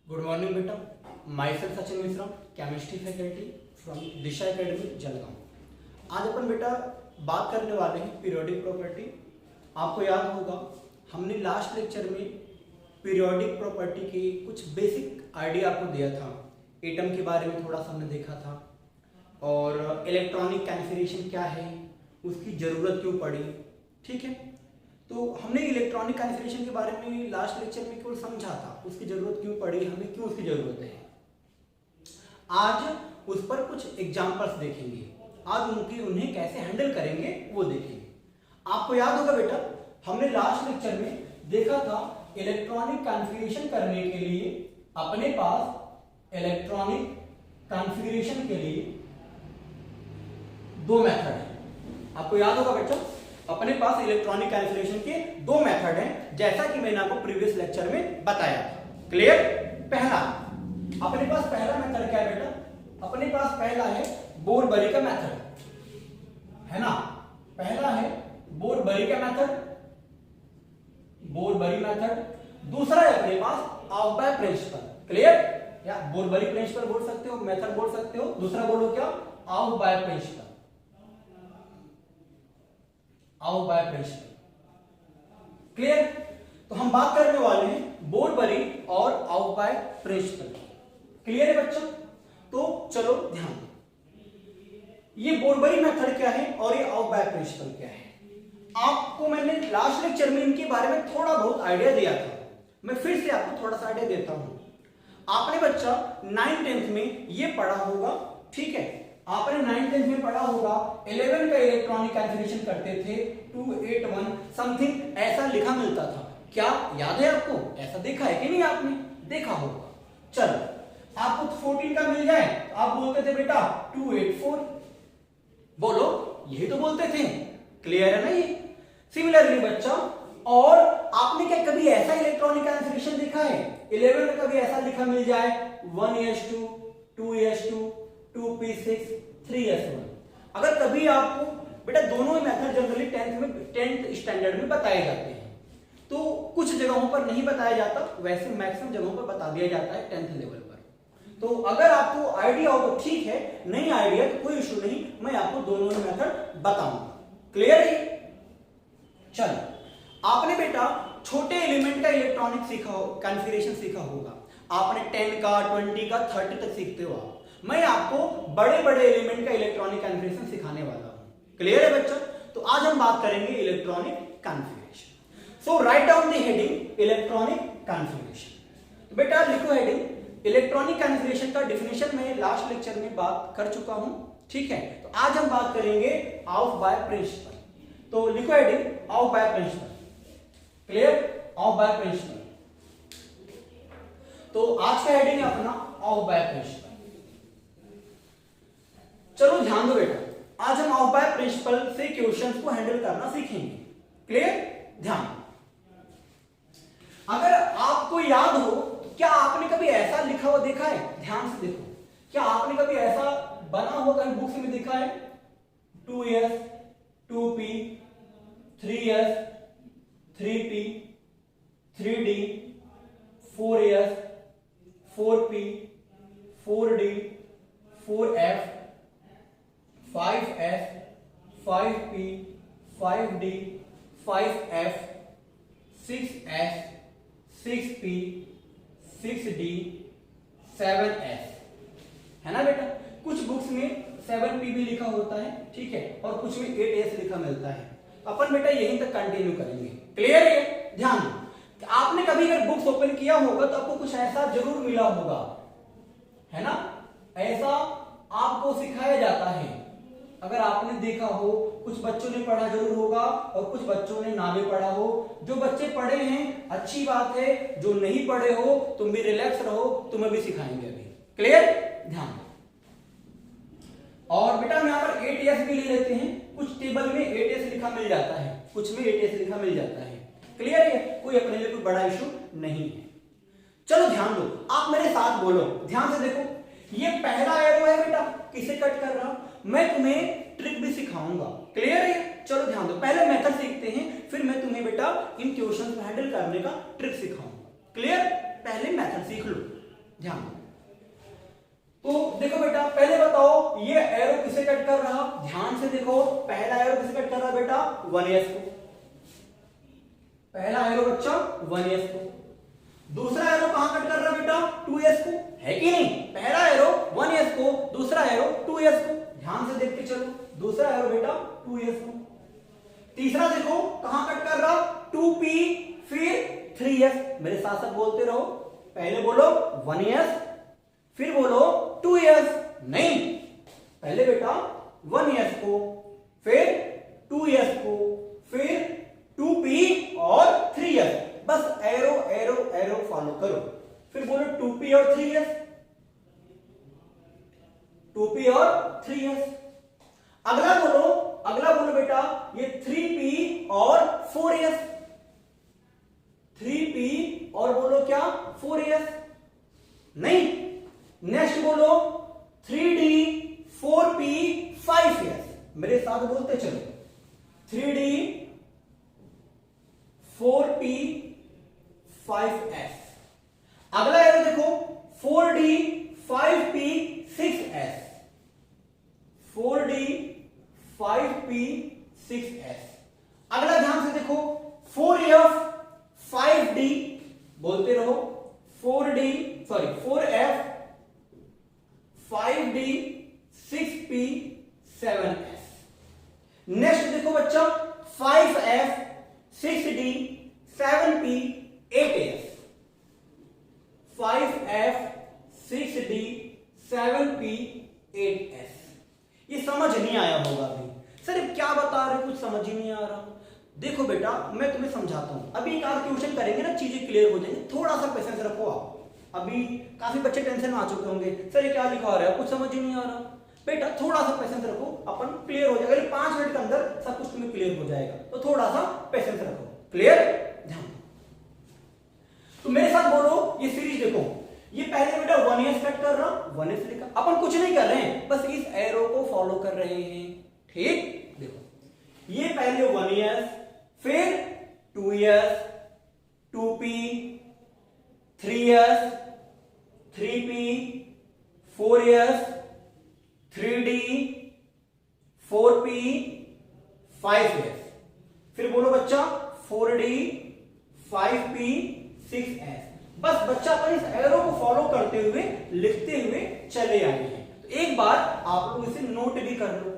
Good morning बेटा, my self Sachin Mishra, chemistry faculty from Disha academy Jalgaon. आज अपन बेटा बात करने वाले हैं पीरियोडिक प्रॉपर्टी। आपको याद होगा हमने लास्ट लेक्चर में पीरियोडिक प्रॉपर्टी की कुछ बेसिक आइडिया आपको दिया था। एटम के बारे में थोड़ा सा हमने देखा था और इलेक्ट्रॉनिक कॉन्फिगरेशन क्या है, उसकी ज़रूरत क्यों पड़ी। ठीक है, तो हमने इलेक्ट्रॉनिक कॉन्फिगरेशन के बारे में लास्ट लेक्चर में केवल समझा था, उसकी जरूरत क्यों पड़ी, हमें क्यों उसकी जरूरत है। आज उस पर कुछ एग्जांपल्स देखेंगे, आज उन्हें कैसे हैंडल करेंगे वो देखेंगे। आपको याद होगा बेटा हमने लास्ट लेक्चर में देखा था इलेक्ट्रॉनिक कॉन्फिगरेशन करने के लिए अपने पास इलेक्ट्रॉनिक कॉन्फिगरेशन के लिए दो मेथड है। आपको याद होगा बेटा अपने पास इलेक्ट्रॉनिक कॉन्फिगरेशन के दो मेथड हैं, जैसा कि मैंने आपको प्रीवियस लेक्चर में बताया था। क्लियर? पहला अपने पास पहला मेथड क्या है बेटा? अपने पास पहला है बोर-बरी का मेथड, है ना। पहला है बोर-बरी का मेथड, बोर-बरी मेथड। दूसरा है अपने पास ऑफ-बाय प्रिंसिपल। क्लियर? या बोर-बरी प्रिंसिपल बोल सकते हो, मेथड बोल सकते हो। दूसरा बोलो क्या? Aufbau principle, aufbau principle. Clear? तो हम बात करने वाले हैं बोर-बरी और ऑफ-बाय प्रिंसिपल। क्लियर है बच्चों? तो चलो ध्यान दो, ये बोर-बरी मेथड क्या है और ये ऑफ-बाय प्रिंसिपल क्या है। आपको मैंने लास्ट लेक्चर में इनके बारे में थोड़ा बहुत आइडिया दिया था, मैं फिर से आपको थोड़ा सा आइडिया देता हूं। आपने बच्चा 9th-10th में ये पढ़ा होगा, ठीक है। आपने 9th-10th में पढ़ा होगा 11 का इलेक्ट्रॉनिक कॉन्फिगरेशन करते थे 281 समथिंग ऐसा लिखा मिलता था। क्या याद है आपको? ऐसा देखा है कि नहीं? आपने देखा होगा। चलो आपको 14 का मिल जाए तो आप बोलते थे बेटा 284, बोलो यही तो बोलते थे। क्लियर है ना ये? सिमिलरली बच्चा, और आपने क्या कभी ऐसा इलेक्ट्रॉनिक कॉन्फिगरेशन देखा है 11 में कभी ऐसा लिखा मिल जाए 1s2 2s2 2p6 3s1? अगर कभी आपको बेटा दोनों ही मेथड जनरली 10th स्टैंडर्ड में बताए जाते हैं, तो कुछ जगहों पर नहीं बताया जाता, वैसे मैक्सिमम जगहों पर बता दिया जाता है 10th लेवल पर। तो अगर आपको आइडिया हो तो ठीक है, नहीं आइडिया तो कोई इशू नहीं, मैं आपको दोनों ही मेथड बताऊंगा। क्लियर है? चलो आपने बेटा छोटे एलिमेंट का इलेक्ट्रॉनिक सीखा हो, कॉन्फिगरेशन सीखा होगा। आपने 10 का 20 का 30 तक सीखते हो आप। मैं आपको बड़े बड़े एलिमेंट का इलेक्ट्रॉनिक कॉन्फिगरेशन सिखाने वाला हूं। क्लियर है बच्चों? तो आज हम बात करेंगे electronic configuration. So write down the heading electronic configuration. तो बेटा लिखो हेडिंग इलेक्ट्रॉनिक कॉन्फिगरेशन का डेफिनेशन मैं लास्ट लेक्चर में बात कर चुका हूं, ठीक है। तो आज हम बात करेंगे ऑफ-बाय प्रिंसिपल। तो लिखो heading aufbau principle. Clear? Aufbau principle. तो आज का हेडिंग है अपना ऑफ-बाय प्रिंसिपल। चलो ध्यान दो बेटा, आज हम ऑफ-बाय प्रिंसिपल से क्वेश्चंस को हैंडल करना सीखेंगे। क्लियर? ध्यान। अगर आपको याद हो, क्या आपने कभी ऐसा लिखा हुआ देखा है? ध्यान से देखो, क्या आपने कभी ऐसा बना हुआ कहीं बुक्स में देखा है 2s 2p 3s 3p 3d 4s 4p 4d 4f 5s 5p 5d 5f 6s 6p 6d 7s, है ना बेटा? कुछ बुक्स में 7p भी लिखा होता है, ठीक है, और कुछ में 8s लिखा मिलता है। अपन बेटा यहीं तक कंटिन्यू करेंगे। क्लियर है? ध्यान दो, आपने कभी अगर बुक्स ओपन किया होगा तो आपको कुछ ऐसा जरूर मिला होगा, है ना। ऐसा आपको सिखाया जाता है। अगर आपने देखा हो, कुछ बच्चों ने पढ़ा जरूर होगा और कुछ बच्चों ने ना भी पढ़ा हो। जो बच्चे पढ़े हैं अच्छी बात है, जो नहीं पढ़े हो तुम भी रिलैक्स रहो, तुम्हें भी सिखाएंगे अभी। क्लियर? ध्यान। और बेटा हम यहाँ पर 8s भी ले लेते हैं, कुछ टेबल में 8s लिखा मिल जाता है, कुछ में 8s लिखा मिल जाता है। क्लियर है? कोई अपने लिए कोई बड़ा इशू नहीं है। चलो ध्यान दो, आप मेरे साथ बोलो, ध्यान से देखो। ये पहला एरो है बेटा, किसे कट कर रहा हूं मैं, तुम्हें ट्रिक भी सिखाऊंगा। क्लियर है? चलो ध्यान दो, पहले मेथड सीखते हैं, फिर मैं तुम्हें बेटा इन क्वेश्चन को हैंडल करने का ट्रिक सिखाऊंगा। क्लियर? पहले मेथड सीख लो। ध्यान दो। तो देखो बेटा पहले बताओ ये एरो किसे कट कर रहा, ध्यान से देखो, पहला एरो किसे कट कर रहा बेटा 1s को, पहला एरो बच्चा 1s को, दूसरा एरो कहां कट कर रहा बेटा 2s को, है कि नहीं, पहला एरो 1s को, दूसरा एरो 2s को, ध्यान से देखते चलो, दूसरा एरो बेटा 2s को, तीसरा देखो कहां कट कर रहा 2p फिर 3s, मेरे साथ साथ बोलते रहो, पहले बोलो 1s फिर बोलो 2s, नहीं पहले बेटा 1s को फिर 2s को फिर 2p और 3s, बस एरो एरो एरो फॉलो करो, फिर बोलो 2p और 3s, 2p और 3s, अगला बोलो बेटा ये 3p और 4s, 3p और बोलो क्या 4s, नहीं नेक्स्ट बोलो 3d 4p 5s, मेरे साथ बोलते चलो 3d 4p 5s, अगला एरो देखो 4d 5p 6s, 4d 5p 6s, अगला ध्यान से देखो 4f 5d, बोलते रहो 4f 5d 6p 7s, next देखो बच्चा 5f 6d 7p 8s, 5f 6d 7p 8s, ये समझ नहीं आया होगा अभी, सर क्या बता रहे कुछ समझ ही नहीं आ रहा, देखो बेटा मैं तुम्हें समझाता हूं, अभी एक आध क्वेश्चन करेंगे ना चीजें क्लियर हो जाएंगी, थोड़ा सा पेशेंस रखो आप, अभी काफी बच्चे टेंशन में आ चुके होंगे, सर ये क्या लिखा रहा है कुछ समझ ही नहीं आ रहा, बेटा थोड़ा सा पेशेंस रखो, अपन क्लियर हो जाएगा, 5 मिनट के अंदर सब कुछ तुम्हें क्लियर हो जाएगा, तो थोड़ा सा पेशेंस रखो, क्लियर, ध्यान। तो मेरे साथ बोलो ये सीरीज देखो, ये पहले बेटा 1s कट कर रहा, 1s लिखा, अपन कुछ नहीं कर रहे हैं, बस इस एरो को फॉलो कर रहे हैं, ठीक, देखो ये पहले 1s फिर 2s 2p 3s 3p 4s 3d 4p 5s, फिर बोलो बच्चा 4d 5p 6s, बस बच्चा अपन इस एरो को फॉलो करते हुए लिखते हुए चले आए हैं, तो एक बार आप लोग इसे नोट भी कर लो,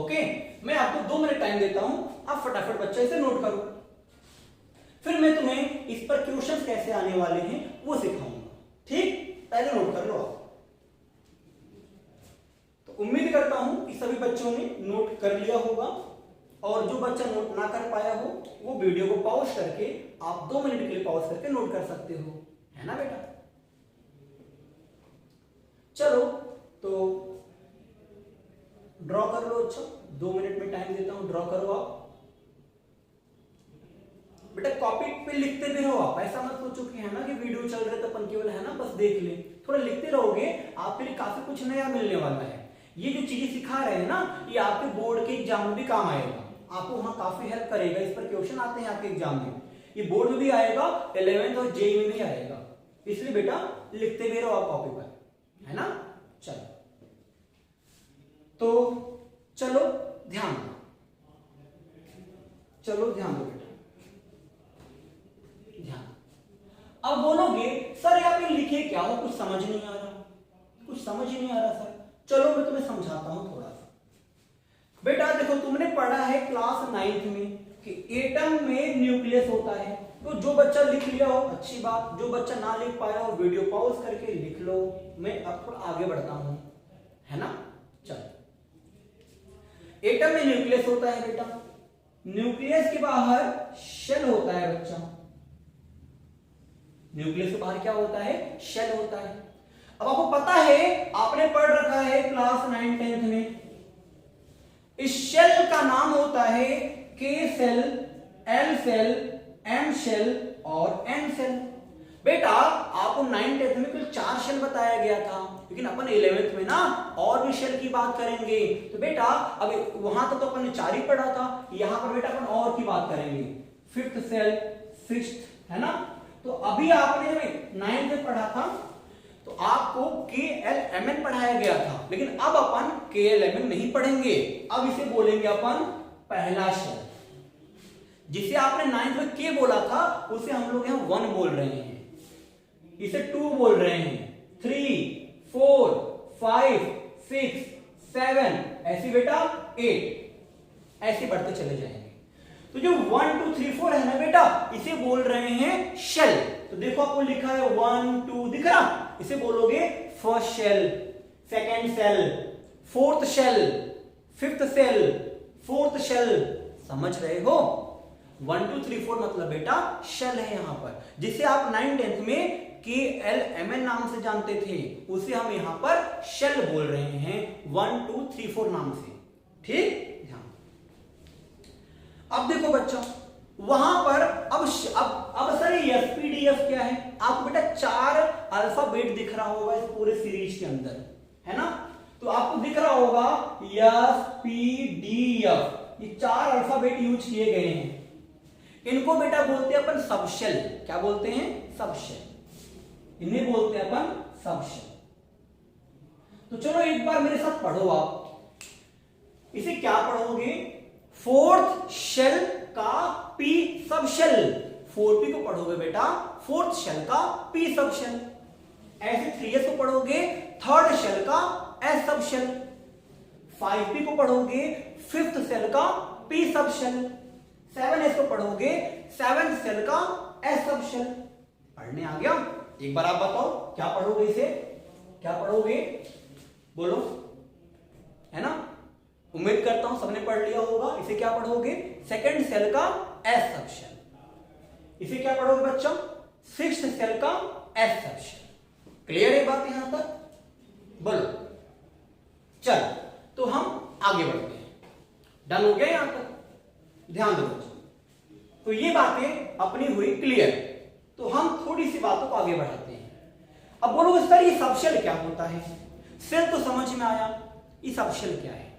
ओके, मैं आपको 2 मिनट टाइम देता हूं, आप फटाफट बच्चा इसे नोट करो, फिर मैं तुम्हें इस पर क्वेश्चंस कैसे आने वाले हैं वो सिखाऊंगा, ठीक, पहले नोट कर लो आप। तो उम्मीद करता हूं कि सभी बच्चों ने नोट कर लिया होगा, और जो बच्चा नोट ना कर पाया हो वो वीडियो को पॉज करके आप 2 मिनट के लिए पॉज करके नोट कर सकते हो, है ना बेटा। चलो तो ड्रॉ कर लो, अच्छा 2 मिनट में टाइम देता हूं, ड्रॉ करो आप बेटा, कॉपी पे लिखते भी रहो आप, ऐसा मत सोचो कि है ना कि वीडियो चल रहा है तो अपन केवल है ना बस देख ले, थोड़ा लिखते रहोगे, आपके लिए काफी कुछ नया मिलने वाला है, ये जो चीजें सिखा रहे हैं ना ये आपके बोर्ड के एग्जाम में भी काम आएगा, आपको वहां काफी हेल्प करेगा, इस पर क्वेश्चन आते हैं आपके एग्जाम में, ये बोर्ड में भी आएगा, 11th और जेईई में भी आएगा, इसलिए बेटा लिखते भी रहो आप कॉपी पर, है ना। चलो तो चलो ध्यान दो, चलो ध्यान दो बेटा, ध्यान, अब बोलोगे सर यहाँ पे लिखे क्या हो, कुछ समझ नहीं आ रहा, कुछ समझ ही नहीं आ रहा सर, चलो मैं तुम्हें समझाता हूं थोड़ा सा, बेटा देखो तुमने पढ़ा है क्लास 9th में कि एटम में न्यूक्लियस होता है, तो जो बच्चा लिख लिया हो अच्छी बात, जो बच्चा ना लिख पाया हो वीडियो पॉज करके लिख लो, मैं अब थोड़ा आगे बढ़ता हूं, है ना। चलो एटम में न्यूक्लियस होता है बेटा, न्यूक्लियस के बाहर शेल होता है बच्चा, न्यूक्लियस के बाहर क्या होता है, शेल होता है। अब आपको पता है, आपने पढ़ रखा है क्लास 9 10th में, इस शेल का नाम होता है K shell, L shell, M shell और एन सेल। बेटा आपको 9 10th में कुल 4 शेल बताया गया था, लेकिन अपन 11th में ना और भी शेल की बात करेंगे, तो बेटा अब वहां तक तो अपन ने 4 ही पढ़ा था, यहां पर बेटा अपन और की बात करेंगे, 5th सेल, 6th, है ना, तो अभी आपने जब 9th में पढ़ा था तो आपको KLMN पढ़ाया गया था, लेकिन अब अपन KLMN नहीं पढ़ेंगे, अब इसे बोलेंगे अपन पहला शेल। जिसे आपने 9th में K बोला था उसे हम लोग यहां 1 बोल रहे हैं, इसे 2 बोल रहे हैं, 3 4 5 6 7 ऐसे बेटा 8 ऐसे बढ़ते चले जाएंगे। तो जो 1 2 3 4 है ना बेटा, इसे बोल रहे हैं शेल। तो देखो आपको लिखा है 1 2 दिख रहा, इसे बोलोगे first shell, second shell, fourth shell, fifth shell, fourth shell. समझ रहे हो? 1 2 3 4 मतलब बेटा शेल है यहां पर, जिसे आप 9th 10th में KLMN नाम से जानते थे, उसे हम यहां पर शेल बोल रहे हैं 1 2 3 4 नाम से। ठीक, अब देखो बच्चों वहां पर अब सर SPDF क्या है? आपको बेटा 4 अल्फाबेट दिख रहा होगा इस पूरे सीरीज के अंदर, है ना? तो आपको दिख रहा होगा SPDF, ये 4 अल्फाबेट यूज किए गए हैं। इनको बेटा बोलते हैं अपन सबशेल। क्या बोलते हैं? सबशेल। इन्हें बोलते हैं अपन सबशेल। तो चलो एक बार मेरे साथ पढ़ो आप, इसे क्या पढ़ोगे? फोर्थ शेल का पी सबशेल। 4P को पढ़ोगे बेटा फोर्थ शेल का पी सबशेल। ऐसे 3S को पढ़ोगे थर्ड शेल का एस सबशेल। 5P को पढ़ोगे फिफ्थ शेल का पी सबशेल। 7S को पढ़ोगे सेवेंथ शेल का एस सबशेल। पढ़ने आ गया? एक बार आप बताओ क्या पढ़ोगे, इसे क्या पढ़ोगे? बोलो, है ना? उम्मीद करता हूं सबने पढ़ लिया होगा। इसे क्या पढ़ोगे? सेकंड सेल का एस सबशेल। इसे क्या पढ़ोगे बच्चों? सिक्स्थ सेल का एस सबशेल। क्लियर है बात यहां तक? बोलो। चल तो हम आगे बढ़ते हैं। डन हो गया यहां तक? ध्यान दो बच्चों। तो ये बातें अपनी हुई क्लियर। तो हम थोड़ी सी बातों को आगे बढ़ाते हैं। अब बोलो सर ये सबशेल क्या होता है? सेल तो समझ में आया, ये सबशेल क्या है?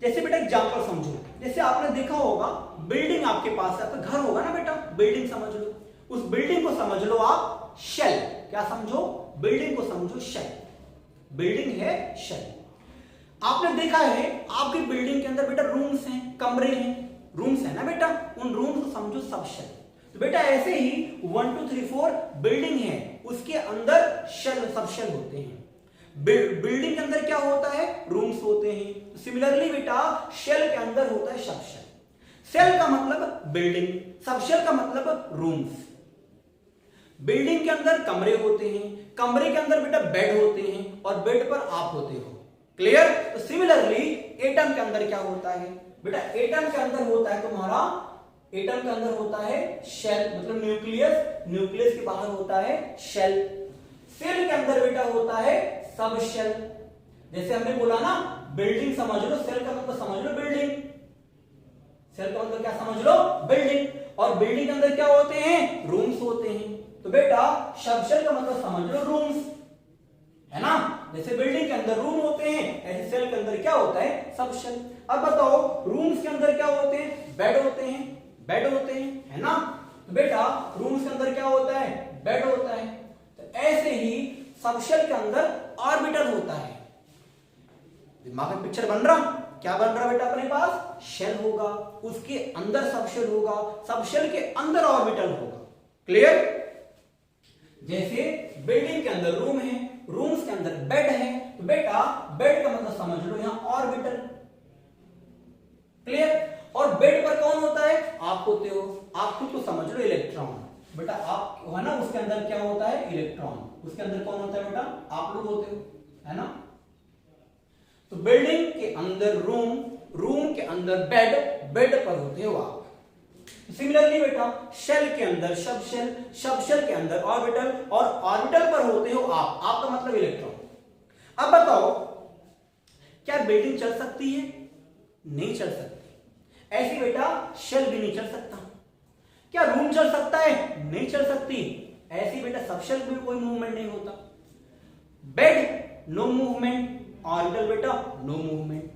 जैसे बेटा एग्जांपल समझो, जैसे आपने देखा होगा बिल्डिंग आपके पास है, आपका घर होगा ना बेटा, बिल्डिंग समझ लो। उस बिल्डिंग को समझ लो आप शेल। क्या समझो? बिल्डिंग को समझो शेल। बिल्डिंग है शेल। आपने देखा है आपकी बिल्डिंग के अंदर बेटा रूम्स हैं, कमरे हैं, रूम्स है ना बेटा, उन रूम्स को समझो सबशेल। तो बेटा ऐसे ही 1 2 3 4 बिल्डिंग है, उसके अंदर शेल सबशेल होते हैं। बिल्डिंग के अंदर क्या होता है? रूम्स होते हैं। सिमिलरली बेटा शेल के अंदर होता है सबशेल। सेल का मतलब बिल्डिंग, सबशेल का मतलब रूम्स। बिल्डिंग के अंदर कमरे होते हैं, कमरे के अंदर बेटा बेड होते हैं और बेड पर आप होते हो। क्लियर? तो सिमिलरली एटम के अंदर क्या होता है बेटा? एटम के अंदर होता है तुम्हारा, एटम के अंदर होता है शेल, मतलब न्यूक्लियस। न्यूक्लियस के बाहर होता है शेल। सेल के अंदर बेटा होता है सब शेल। जैसे हमने बोला ना बिल्डिंग समझ लो, सेल का मतलब समझ लो बिल्डिंग। सेल का मतलब क्या समझ लो? बिल्डिंग। और बिल्डिंग के अंदर क्या होते हैं? रूम्स होते हैं। तो बेटा सबशेल का मतलब समझ लो रूम्स, है ना? जैसे बिल्डिंग के अंदर रूम होते हैं, ऐसे सेल के अंदर क्या होता है? सबशेल। अब बताओ रूम्स के अंदर क्या होते हैं? बेड होते हैं, बेड होते हैं, है ना? तो बेटा रूम्स के अंदर क्या होता है? बेड होता है। तो ऐसे ही सबशेल के अंदर ऑर्बिटल होता है। दिमाग में पिक्चर बन रहा? क्या बन रहा बेटा? अपने पास शेल होगा, उसके अंदर सबशेल होगा, सबशेल के अंदर ऑर्बिटल होगा। क्लियर? जैसे बिल्डिंग के अंदर रूम है, रूम्स के अंदर बेड है, तो बेटा बेड का मतलब समझ लो यहां ऑर्बिटल। क्लियर? और बेड पर कौन होता है? आप होते हो। आप खुद को समझ लो इलेक्ट्रॉन। बेटा आप है ना, उसके अंदर क्या होता है? इलेक्ट्रॉन। उसके अंदर कौन होता है बेटा? आप लोग होते हो, है ना? तो बिल्डिंग के अंदर रूम, रूम के अंदर बेड, बेड पर होते हो आप। सिमिलरली बेटा शेल के अंदर सबशेल, सबशेल के अंदर ऑर्बिटल और ऑर्बिटल पर होते हो आप। आपका मतलब इलेक्ट्रॉन। अब बताओ क्या बिल्डिंग चल सकती है? नहीं चल सकती। ऐसी बेटा शेल भी नहीं चल सकता। क्या रूम चल सकता है? नहीं चल सकती। ऐसी बेटा सबशेल में कोई मूवमेंट नहीं होता। बेड नो मूवमेंट, ऑर्बिटल बेटा नो मूवमेंट।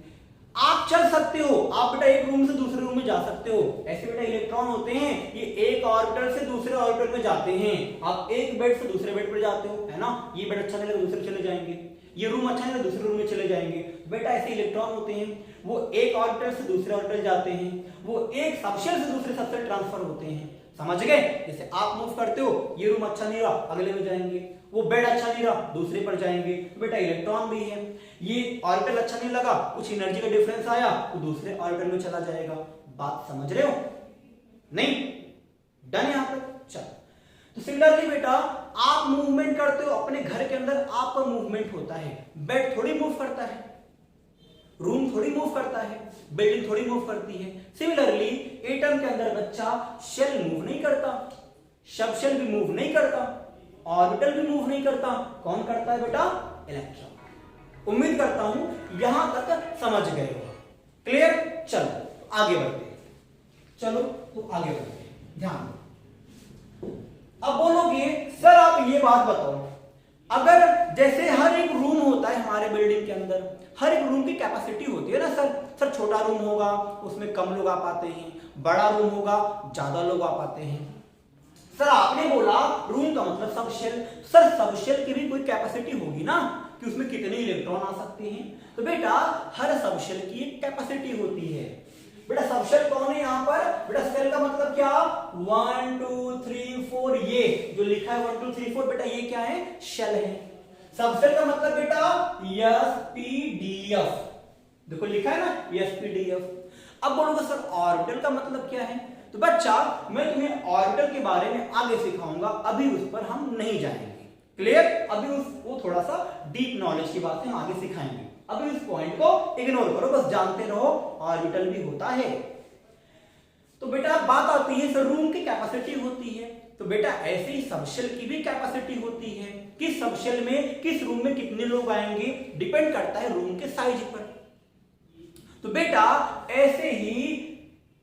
आप चल सकते हो, आप बेटा एक रूम से दूसरे रूम में जा सकते हो। ऐसे बेटा इलेक्ट्रॉन होते हैं, ये एक ऑर्बिटल से दूसरे ऑर्बिटल में जाते हैं। आप एक बेड से दूसरे बेड पर जाते हो, है ना, ये बेड अच्छा नहीं लगा दूसरे चले जाएंगे, ये रूम अच्छा नहीं लगा दूसरे रूम में चले जाएंगे। बेटा ऐसे इलेक्ट्रॉन होते हैं, वो एक ऑर्बिटल से दूसरे ऑर्बिटल जाते हैं, वो एक सबशेल से दूसरे सबशेल ट्रांसफर होते हैं। समझ गए? जैसे आप मूव करते हो, ये रूम अच्छा नहीं रहा अगले में जाएंगे, वो बेड अच्छा नहीं रहा दूसरे पर जाएंगे। तो बेटा इलेक्ट्रॉन भी है, ये ऑर्बिटल अच्छा नहीं लगा, कुछ एनर्जी का डिफरेंस आया तो दूसरे ऑर्बिटल में चला जाएगा। बात समझ रहे हो? नहीं? डन यहां पर? चलो, तो सिमिलरली बेटा आप मूवमेंट करते हो अपने घर के अंदर, आपका मूवमेंट होता है, बेड थोड़ी मूव करता है, रूम थोड़ी मूव करता है, बिल्डिंग थोड़ी मूव करती है। सिमिलरली एटम के अंदर बच्चा शेल मूव नहीं करता, सबशेल भी मूव नहीं करता, ऑर्बिटल भी मूव नहीं करता, कौन करता है बेटा? इलेक्ट्रॉन। उम्मीद करता हूं यहां तक समझ गए हो। क्लियर? चलो आगे बढ़ते हैं, चलो तो आगे बढ़ते हैं, ध्यान दो। अब बोलोगे सर आप ये बात बताओ, अगर जैसे हर एक रूम होता है हमारे बिल्डिंग के अंदर, हर एक रूम की कैपेसिटी होती है ना सर छोटा रूम होगा उसमें कम लोग आ पाते हैं, बड़ा रूम होगा ज्यादा लोग आ पाते हैं। सर आपने बोला रूम का मतलब सबशेल, सर सबशेल की भी कोई कैपेसिटी होगी ना कि उसमें कितने इलेक्ट्रॉन आ सकते हैं। तो बेटा हर सबशेल की एक कैपेसिटी होती है। बेटा सबशेल कौन है यहाँ पर? बेटा सेल का मतलब क्या? 1 2 3 4, ये जो लिखा है 1 2 3 4 बेटा ये क्या है? शेल है। सबशेल का मतलब बेटा SPDF, देखो लिखा है ना SPDF। अब बोलोगे सर ऑर्बिटल का मतलब क्या है? तो बच्चा मैं तुम्हें ऑर्बिटल के बारे में आगे सिखाऊंगा, अभी उस पर हम नहीं जाएंगे। क्लियर? अभी वो थोड़ा सा डीप नॉलेज की बात हम आगे सिखाएंगे, अभी उस पॉइंट को इग्नोर करो, बस जानते रहो ऑर्बिटल भी होता है। तो बेटा बात आती है सर रूम की कैपेसिटी होती है, तो बेटा ऐसे ही सबशेल की भी कैपेसिटी होती है। किस सबशेल में किस रूम में कितने लोग आएंगे डिपेंड करता है रूम के साइज पर। तो बेटा ऐसे ही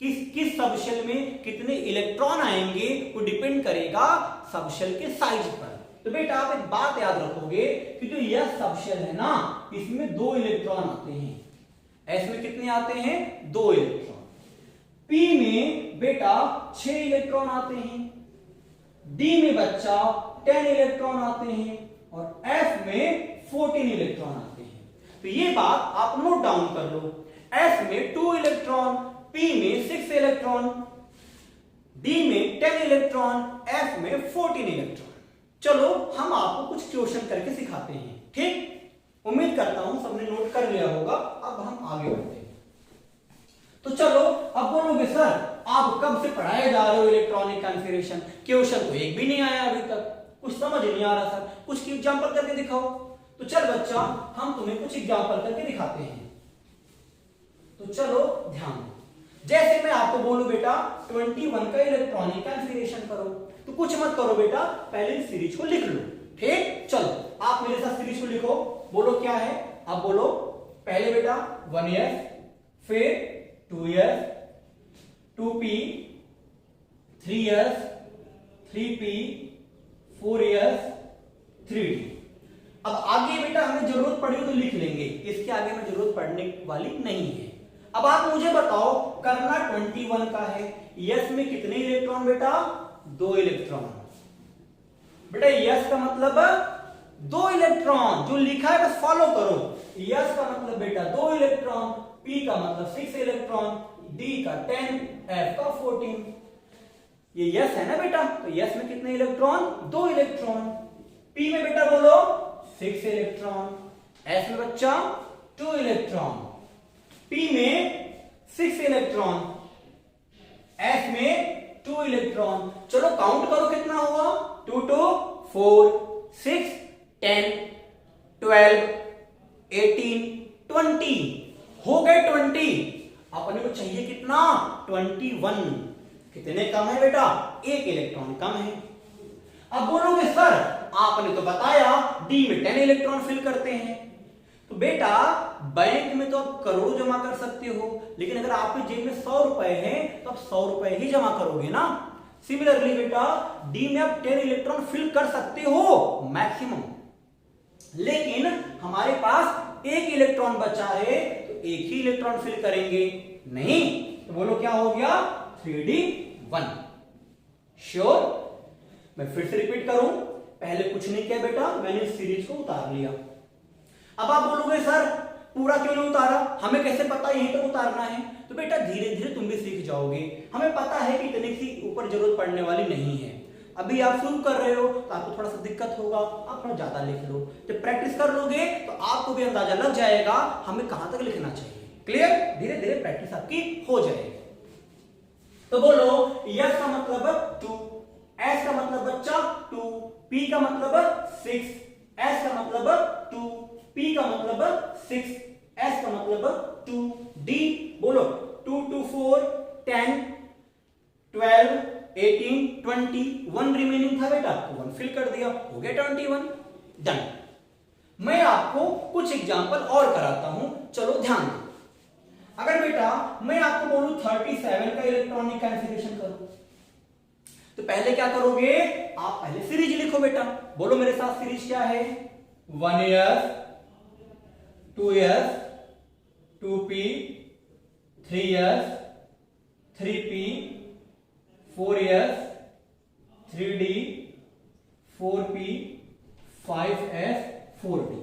किस सबशेल में कितने इलेक्ट्रॉन आएंगे वो डिपेंड करेगा सबशेल के साइज पर। तो बेटा आप एक बात याद रखोगे कि जो यह सबशेल है ना इसमें 2 इलेक्ट्रॉन आते हैं। एस में कितने आते हैं? 2 इलेक्ट्रॉन। पी में बेटा 6 इलेक्ट्रॉन आते हैं, डी में बच्चा 10 इलेक्ट्रॉन आते हैं और एफ में 14 इलेक्ट्रॉन आते हैं। तो ये बात आप नोट डाउन कर लो। एस में 2 इलेक्ट्रॉन, पी में 6 इलेक्ट्रॉन, डी में 10 इलेक्ट्रॉन, एफ में 14 इलेक्ट्रॉन। चलो हम आपको कुछ क्वेश्चन करके सिखाते हैं, ठीक? उम्मीद करता हूं सबने नोट कर लिया होगा। अब हम आगे बढ़ते हैं। तो चलो अब बोलोगे सर आप कब से पढ़ाए जा रहे हो इलेक्ट्रॉनिक कॉन्फ़िगरेशन, क्वेश्चन तो एक भी नहीं आया अभी तक, कुछ समझ नहीं आ रहा सर, कुछ एग्जांपल करके दिखाओ। तो चल बच्चा हम तुम्हें कुछ एग्जांपल करके दिखाते हैं। तो चलो ध्यान दो, जैसे मैं आपको बोलूं बेटा 21 का इलेक्ट्रॉनिक कॉन्फ़िगरेशन करो, तो कुछ मत करो बेटा, पहले सीरीज को लिख लो, ठीक? चलो आप मेरे साथ सीरीज को लिखो, बोलो क्या है? आप बोलो पहले बेटा 1s, फिर 2s, 2p, 3s, 3p, 4s, 3d। अब आगे बेटा हमें जरूरत पड़ी तो लिख लेंगे, इसके आगे में जरूरत पड़ने वाली नहीं है। अब आप मुझे बताओ करना 21 का है, यस में कितने इलेक्ट्रॉन बेटा? 2 इलेक्ट्रॉन। बेटा यस का मतलब 2 इलेक्ट्रॉन, जो लिखा है बस फॉलो करो। यस का मतलब बेटा 2 इलेक्ट्रॉन, पी का मतलब 6 इलेक्ट्रॉन, डी का 10, एफ का 14। ये यस है ना बेटा, तो यस में कितने इलेक्ट्रॉन? 2 इलेक्ट्रॉन। पी में बेटा बोलो 6 इलेक्ट्रॉन, एफ में बच्चा 2 इलेक्ट्रॉन, पी में 6 इलेक्ट्रॉन, एफ में 2 इलेक्ट्रॉन। चलो काउंट करो कितना हुआ? 2 2 4 6 10 12 18 20 हो गए 20। अपने को चाहिए कितना? 21। कितने कम है बेटा? 1 इलेक्ट्रॉन कम है। अब बोलोगे सर आपने तो बताया डी में 10 इलेक्ट्रॉन फिल करते हैं, तो बेटा बैंक में तो आप करोड़ों जमा कर सकते हो, लेकिन अगर आपके जेब में 100 रुपए हैं तो आप 100 रुपए ही जमा करोगे ना। सिमिलरली बेटा डी में आप 10 इलेक्ट्रॉन फिल कर सकते हो मैक्सिमम, लेकिन हमारे पास एक इलेक्ट्रॉन बचा है, तो एक ही इलेक्ट्रॉन फिल करेंगे नहीं, तो बोलो क्या हो गया 3d1। श्योर? मैं फिर से रिपीट करूं, पहले कुछ नहीं किया बेटा, मैंने इस सीरीज को उतार लिया। अब आप बोलोगे सर पूरा क्यों नहीं उतारा, हमें कैसे पता यहीं तक उतारना है? तो बेटा धीरे धीरे तुम भी सीख जाओगे, हमें पता है कि इतने की ऊपर जरूरत पड़ने वाली नहीं है। अभी आप शुरू कर रहे हो तो आपको थोड़ा सा दिक्कत होगा, आप थोड़ा ज्यादा लिख लो, जब प्रैक्टिस कर लोगे तो आपको भी अंदाजा लग जाएगा हमें कहां तक लिखना चाहिए। क्लियर? धीरे धीरे प्रैक्टिस आपकी हो जाएगी। तो बोलो यस का मतलब 2, एस का मतलब बच्चा 2, पी का मतलब 6, एस का मतलब 2, पी का मतलब 6, एस का मतलब 2, डी बोलो 2 2 4 10 12 18 20, 1 रिमेनिंग था बेटा, 1 फिल कर दिया, हो गया 21। डन। मैं आपको कुछ एग्जांपल और कराता हूं, चलो ध्यान दो। अगर बेटा मैं आपको बोलूं 37 का इलेक्ट्रॉनिक कॉन्फ़िगरेशन करो, तो पहले क्या करोगे, आप पहले सीरीज लिखो बेटा। बोलो मेरे साथ सीरीज क्या है, 1s 2s 2p 3s 3p 4s 3d 4p 5s 4d।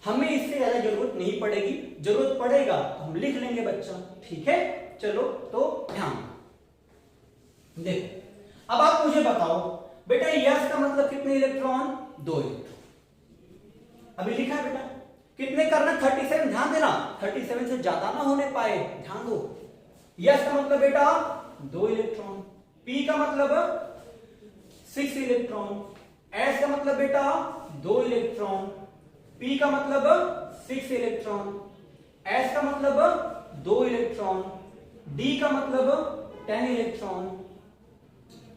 हमें इससे ज्यादा जरूरत नहीं पड़ेगी, जरूरत पड़ेगा तो हम लिख लेंगे बच्चा, ठीक है? चलो तो ध्यान देखो। अब आप मुझे बताओ बेटा यस का मतलब कितने इलेक्ट्रॉन, 2 इलेक्ट्रॉन। अभी लिखा है बेटा, कितने करना, 37, ध्यान देना 37 से ज्यादा ना होने पाए, ध्यान दो। यस का मतलब बेटा 2 इलेक्ट्रॉन, पी का मतलब 6 इलेक्ट्रॉन, एस का मतलब बेटा 2 इलेक्ट्रॉन, पी का मतलब 6 इलेक्ट्रॉन, एस का मतलब 2 इलेक्ट्रॉन, डी का मतलब 10 इलेक्ट्रॉन,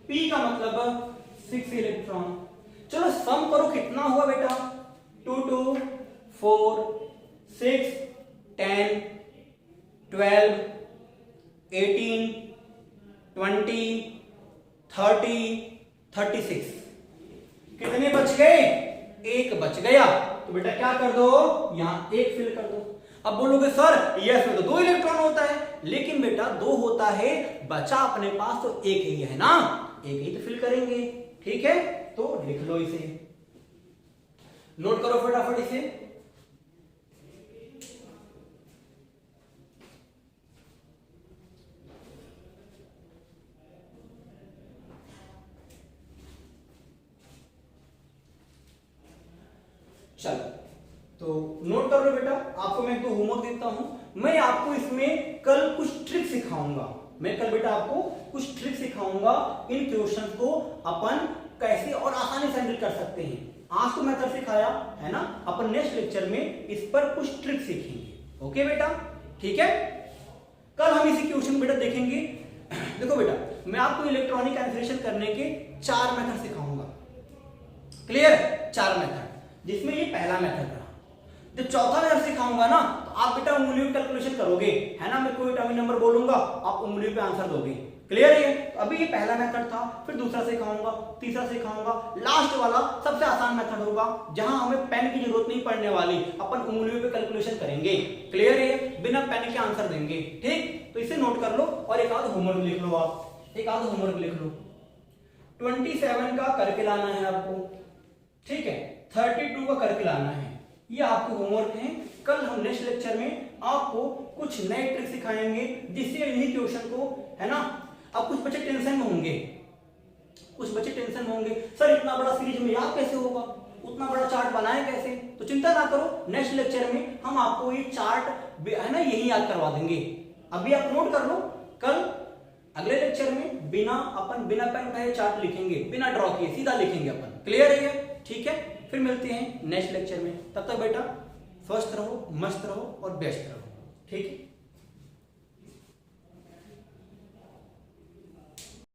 पी का मतलब 6 इलेक्ट्रॉन। चलो सम करो कितना हुआ बेटा, 2 2 4 6 10 12 18 20 30 36। कितने बच गए, एक बच गया, तो बेटा क्या कर दो, यहां एक फिल कर दो। अब बोलोगे सर यस में तो 2 इलेक्ट्रॉन होता है, लेकिन बेटा 2 होता है, बचा अपने पास तो एक ही है ना, एक ही तो फिल करेंगे, ठीक है? तो लिख लो इसे, नोट करो फटाफट इसे। चलो तो नोट कर लो बेटा, आपको मैं 2 होमवर्क देता हूं। मैं आपको इसमें कल कुछ ट्रिक सिखाऊंगा, मैं कल बेटा आपको कुछ ट्रिक सिखाऊंगा, इन क्वेश्चंस को अपन कैसे और आसानी से हैंडल कर सकते हैं। आज तो मेथड सिखाया है ना, अपन नेक्स्ट लेक्चर में इस पर कुछ ट्रिक सीखेंगे। ओके बेटा, ठीक है? कल हम इसी क्वेश्चन बेटा देखेंगे। देखो बेटा मैं आपको इलेक्ट्रॉनिक कॉन्फ़िगरेशन करने के 4 मेथड सिखाऊंगा। क्लियर? 4 मेथड, जिसमें ये पहला मेथड रहा। जब चौथा मेथड सिखाऊंगा ना, तो आप बेटा उंगलियों पे कैलकुलेशन करोगे, है ना? मैं कोई एटॉमिक नंबर बोलूंगा, आप उंगलियों पे आंसर दोगे। क्लियर है? तो अभी ये पहला मेथड था, फिर दूसरा सिखाऊंगा, तीसरा सिखाऊंगा, लास्ट वाला सबसे आसान मेथड होगा, जहां हमें पेन की जरूरत नहीं पड़ने वाली, अपन उंगलियों पे कैलकुलेशन करेंगे। क्लियर है? बिना पेन के आंसर देंगे, ठीक? तो इसे नोट कर लो और एक आध होमवर्क लिख लो, आप एक आध होमवर्क लिख लो। 27 का करके लाना है आपको, ठीक है? 32 का करके लाना है, ये आपको होमवर्क है। कल हम नेक्स्ट लेक्चर में आपको कुछ नए ट्रिक सिखाएंगे, जिससे इन्हीं क्वेश्चन को, है ना? अब कुछ बच्चे टेंशन में होंगे, कुछ बच्चे टेंशन में होंगे, सर इतना बड़ा सीरीज में याद कैसे होगा, उतना बड़ा चार्ट बनाए कैसे? तो चिंता ना करो, नेक्स्ट लेक्चर में हम आपको ये चार्ट, है ना, यही याद करवा देंगे। अभी आप नोट कर लो, कल अगले लेक्चर में बिना पेन उठाए चार्ट लिखेंगे, बिना ड्रॉ किए सीधा लिखेंगे अपन। क्लियर है ये? ठीक है, फिर मिलते हैं नेक्स्ट लेक्चर में। तब तक बेटा स्वस्थ रहो, मस्त रहो और बेस्ट रहो, ठीक है?